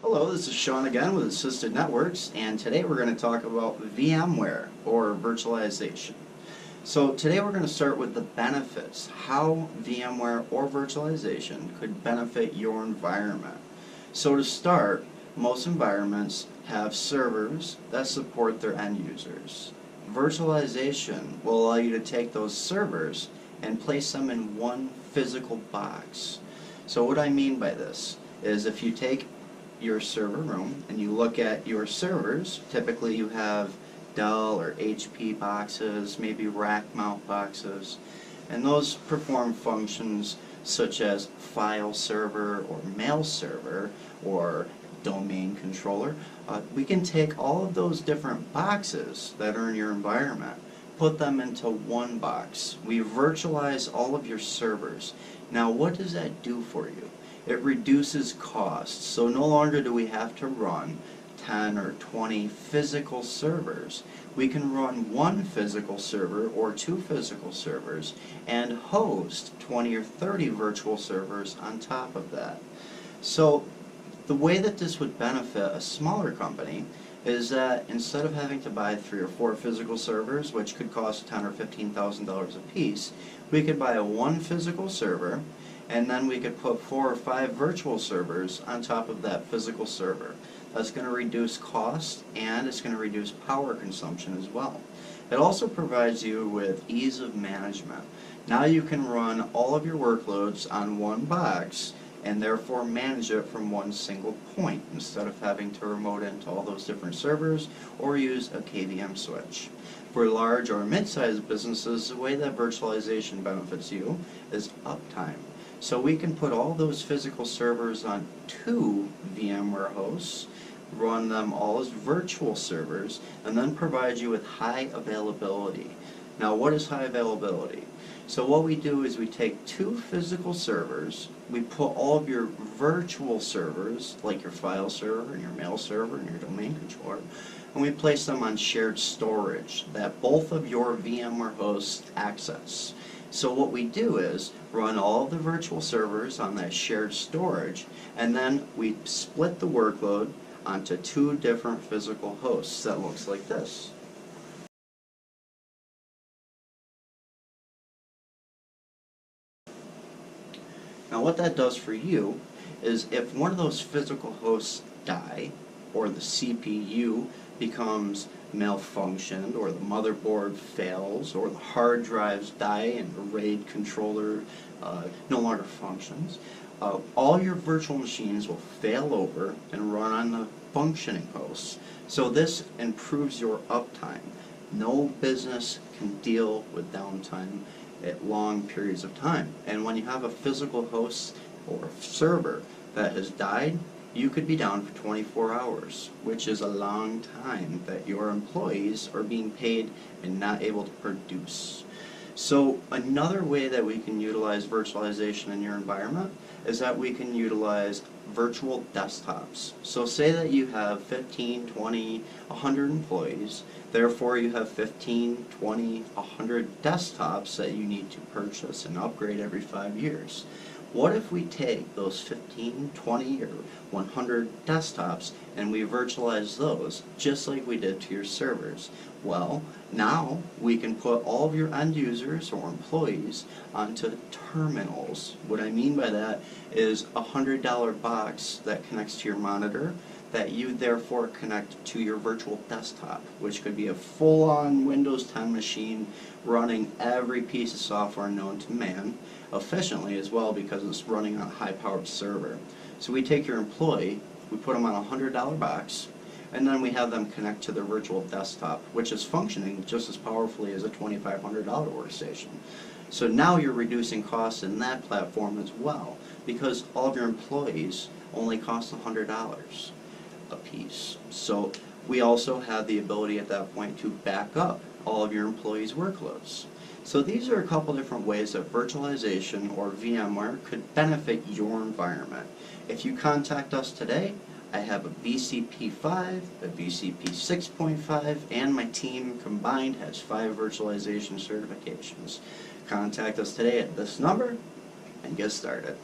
Hello, this is Sean again with Assisted Networks, and today we're going to talk about VMware or virtualization. So today we're going to start with the benefits, how VMware or virtualization could benefit your environment. So to start, most environments have servers that support their end users. Virtualization will allow you to take those servers and place them in one physical box. So what I mean by this is if you take your server room and you look at your servers, typically you have Dell or HP boxes, maybe rack mount boxes, and those perform functions such as file server or mail server or domain controller. We can take all of those different boxes that are in your environment, put them into one box. We virtualize all of your servers. Now what does that do for you? It reduces costs, so no longer do we have to run 10 or 20 physical servers. We can run one physical server or two physical servers and host 20 or 30 virtual servers on top of that. So the way that this would benefit a smaller company is that instead of having to buy 3 or 4 physical servers, which could cost $10,000 or $15,000 a piece, we could buy one physical server, and then we could put 4 or 5 virtual servers on top of that physical server. That's going to reduce cost and it's going to reduce power consumption as well. It also provides you with ease of management. Now you can run all of your workloads on one box and therefore manage it from one single point instead of having to remote into all those different servers or use a KVM switch. For large or mid-sized businesses, the way that virtualization benefits you is uptime. So we can put all those physical servers on 2 VMware hosts, run them all as virtual servers, and then provide you with high availability. Now what is high availability? So what we do is we take 2 physical servers, we put all of your virtual servers, like your file server and your mail server and your domain controller, and we place them on shared storage that both of your VMware hosts access. So what we do is run all of the virtual servers on that shared storage, and then we split the workload onto 2 different physical hosts that looks like this. Now what that does for you is if one of those physical hosts die, or the CPU becomes malfunctioned, or the motherboard fails, or the hard drives die and the RAID controller no longer functions, all your virtual machines will fail over and run on the functioning hosts. So this improves your uptime. No business can deal with downtime at long periods of time. And when you have a physical host or server that has died, you could be down for 24 hours, which is a long time that your employees are being paid and not able to produce. So another way that we can utilize virtualization in your environment is that we can utilize virtual desktops. So say that you have 15, 20, 100 employees, therefore you have 15, 20, 100 desktops that you need to purchase and upgrade every 5 years. What if we take those 15, 20, or 100 desktops and we virtualize those just like we did to your servers? Well, now we can put all of your end users or employees onto terminals. What I mean by that is a $100 box that connects to your monitor that you therefore connect to your virtual desktop, which could be a full-on Windows 10 machine running every piece of software known to man efficiently as well because it's running on a high-powered server. So we take your employee, we put them on a $100 box, and then we have them connect to their virtual desktop, which is functioning just as powerfully as a $2,500 workstation. So now you're reducing costs in that platform as well because all of your employees only cost $100 a piece. So we also have the ability at that point to back up all of your employees' workloads. So these are a couple different ways that virtualization or VMware could benefit your environment. If you contact us today, I have a VCP 5, a VCP 6.5, and my team combined has 5 virtualization certifications. Contact us today at this number and get started.